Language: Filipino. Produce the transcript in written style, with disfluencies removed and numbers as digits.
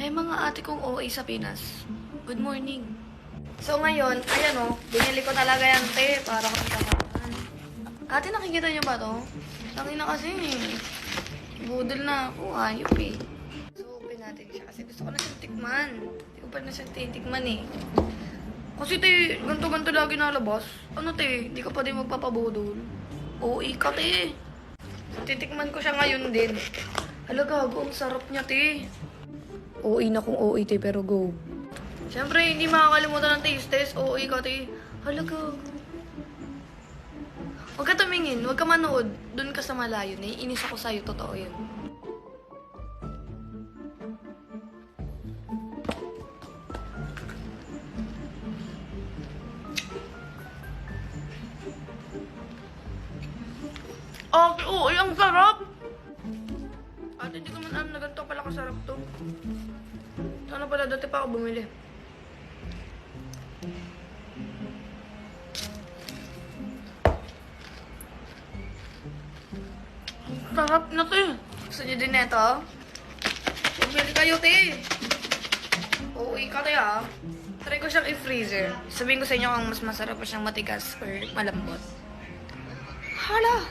Hey mga ate kong OA sa Pinas. Good morning. So ngayon, ayan o, binili ko talaga yan te, para kang ate, nakikita niyo ba to? Tangin na kasi. Budol na ako, ayop eh. So open natin siya kasi gusto ko na siyang tikman. Hindi ko pa na siyang titikman eh. Kasi te, ganto-ganto lagi nalabas. Ano te, hindi ka pa din magpapabudol. OA ka te. Titikman ko siya ngayon din. Hala gago, ang sarap niya te. OA na kung OA te, pero go. Siyempre, hindi makakalimutan ng taste test. OA ka te. Hala gago. Huwag ka tumingin, huwag ka manood. Doon ka sa malayo. Naiinis ako sa'yo, totoo yun. Oo, ang sarap! Ate, hindi ko man alam na ganito pala kasarap to. Sana pala dati pa ako bumili. Sarap na to eh. Gusto niyo din neto? Bumili kayo, te. Oo, ka te ah. Try ko siyang i-freezer. Sabihin ko sa inyo kung mas masarap pa siyang matigas or malambot. Hala!